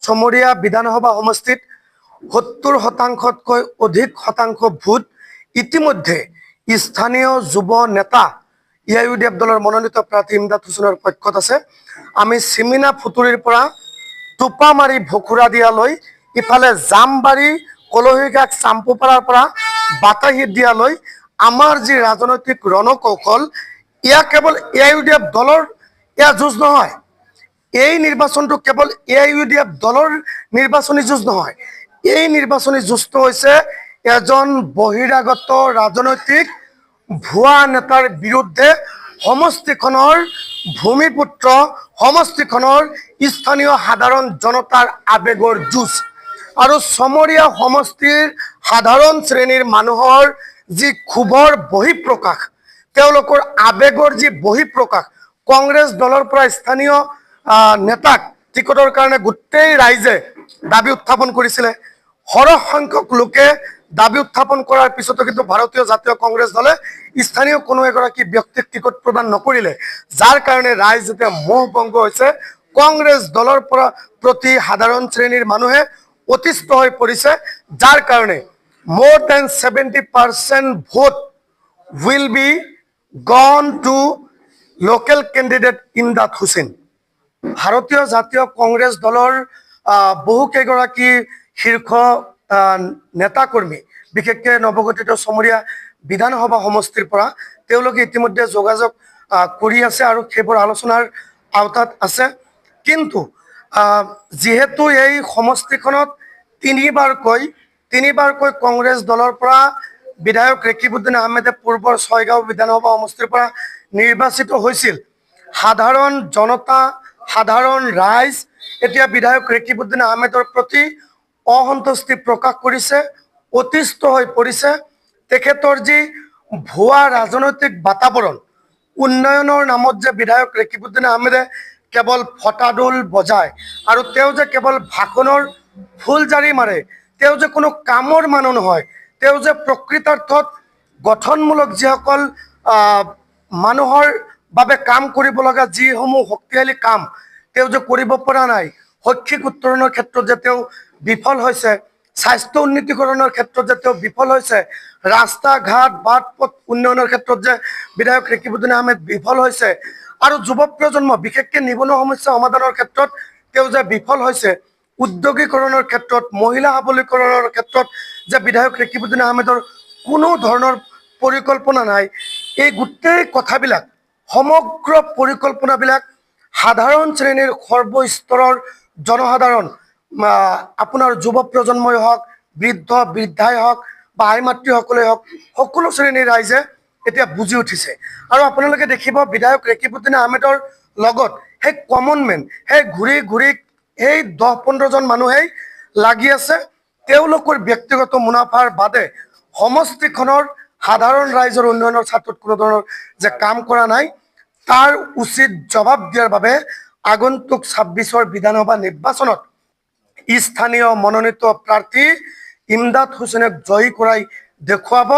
চমৰীয়া বিধানসভা সমষ্টিত 70% অধিক শতাংশ ভোট ইতিমধ্যে স্থানীয় যুৱ নেতা ইউডিএফ দলৰ মনোনীত প্ৰাৰ্থী ইমদাদ হুছেইনৰ পক্ষত আছে। আমি চিমিনা ফুটুৰিৰ পৰা টোপামাৰী ভকুৰাদিয়ালৈ ইফালে জামবাৰী কলহীঘাট চাম্পুপাৰাৰ পৰা বাতাহীত দিয়ালৈ আমাৰ যি ৰাজনৈতিক ৰণকৌশল ইয়া কেৱল ইউডিএফ দলৰ ইয়া যুঁজ নহয়। এই নিৰ্বাচনটো কেৱল ইউডিএফ দলৰ নিৰ্বাচনী যুঁজ নহয়, এই নিৰ্বাচনী যুঁজটো হৈছে এজন বহিৰাগত ৰাজনৈতিক ভুৱা নেতাৰ বিৰুদ্ধে সমষ্টিখনৰ ভূমিপুত্ৰ সমষ্টিখনৰ স্থানীয় সাধাৰণ জনতাৰ আবেগৰ যুঁজ। আৰু চমৰীয়া সমষ্টিৰ সাধাৰণ শ্ৰেণীৰ মানুহৰ যি ক্ষোভৰ বহিঃপ্ৰকাশ, তেওঁলোকৰ আবেগৰ যি বহিঃপ্ৰকাশ, কংগ্ৰেছ দলৰ পৰা স্থানীয় নেতাক টিকটৰ কাৰণে গোটেই ৰাইজে দাবী উত্থাপন কৰিছিলে। সৰহ সংখ্যক লোকে দাবী উত্থাপন কৰাৰ পিছতো কিন্তু ভাৰতীয় জাতীয় কংগ্ৰেছ দলে স্থানীয় কোনো এগৰাকী ব্যক্তিক টিকট প্ৰদান নকৰিলে, যাৰ কাৰণে ৰাইজ যেতিয়া মোহভংগ হৈছে। কংগ্ৰেছ দলৰ প্ৰতি সাধাৰণ শ্ৰেণীৰ মানুহে অতিষ্ঠ হৈ পৰিছে, যাৰ কাৰণে more than 70% vote will be gone to local candidate Imdad Hussain. ভাৰতীয় জাতীয় কংগ্ৰেছ দলৰ বহু কেইগৰাকী শীৰ্ষ নেতাকৰ্মী, বিশেষকৈ নৱগঠিত চমৰীয়া বিধানসভা সমষ্টিৰ পৰা তেওঁলোকে ইতিমধ্যে যোগাযোগ কৰি আছে আৰু সেইবোৰ আলোচনাৰ আওতাত আছে। কিন্তু যিহেতু এই সমষ্টিখনত তিনিবাৰকৈ কংগ্ৰেছ দলৰ পৰা বিধায়ক ৰেকিবউদ্দিন আহমেদে পূৰ্বৰ ছয়গাঁও বিধানসভা সমষ্টিৰ পৰা নিৰ্বাচিত হৈছিল, সাধাৰণ জনতা সাধাৰণ ৰাইজ এতিয়া বিধায়ক ৰেকিবউদ্দিন আহমেদৰ প্ৰতি অসন্তুষ্টি প্ৰকাশ কৰিছে, অতিষ্ঠ হৈ পৰিছে। তেখেতৰ যি ভুৱা ৰাজনৈতিক বাতাবৰণ, উন্নয়নৰ নামত যে বিধায়ক ৰেকিবউদ্দিন আহমেদে কেৱল ফটাডোল বজায় আৰু তেওঁ যে কেৱল ভাষণৰ ফুলজাৰি মাৰে, তেওঁ যে কোনো কামৰ মানুহ নহয়, তেওঁ যে প্ৰকৃতাৰ্থত গঠনমূলক যিসকল মানুহৰ বাবে কাম কৰিব লগা যিসমূহ শক্তিশালী কাম তেওঁ যে কৰিব পৰা নাই, শৈক্ষিক উত্তৰণৰ ক্ষেত্ৰত যে তেওঁ বিফল হৈছে, স্বাস্থ্য উন্নীতিকৰণৰ ক্ষেত্ৰত যে তেওঁ বিফল হৈছে, ৰাস্তা ঘাট বাট পথ উন্নয়নৰ ক্ষেত্ৰত যে বিধায়ক ৰেকিবউদ্দিন আহমেদ বিফল হৈছে, আৰু যুৱ প্ৰজন্ম বিশেষকৈ নিবনুৱা সমস্যা সমাধানৰ ক্ষেত্ৰত তেওঁ যে বিফল হৈছে, উদ্যোগীকৰণৰ ক্ষেত্ৰত মহিলা সবলীকৰণৰ ক্ষেত্ৰত যে বিধায়ক ৰেকিবউদ্দিন আহমেদৰ কোনো ধৰণৰ পৰিকল্পনা নাই। এই গোটেই কথাবিলাক, সমগ্ৰ পৰিকল্পনাবিলাক সাধাৰণ শ্ৰেণীৰ সৰ্বস্তৰৰ জনসাধাৰণ, আপোনাৰ যুৱ প্ৰজন্মই হওক, বৃদ্ধ বৃদ্ধাই হওক বা আই মাতৃসকলেই হওক, সকলো শ্ৰেণীৰ ৰাইজে এতিয়া বুজি উঠিছে। আৰু আপোনালোকে দেখিব বিধায়ক ৰেকিবউদ্দিন আহমেদৰ লগত সেই কমন মেন, সেই ঘূৰি ঘূৰি সেই 10-15জন মানুহেই লাগি আছে। তেওঁলোকৰ ব্যক্তিগত মুনাফাৰ বাদে সমষ্টিখনৰ সাধাৰণ ৰাইজৰ উন্নয়নৰ স্বাৰ্থত কোনো ধৰণৰ যে কাম কৰা নাই, তাৰ উচিত জবাব দিয়াৰ বাবে আগন্তুক 26ৰ বিধানসভা নিৰ্বাচনত স্থানীয় মনোনীত প্ৰাৰ্থী ইমদাদ হুছেইনক জয়ী কৰাই দেখুৱাব।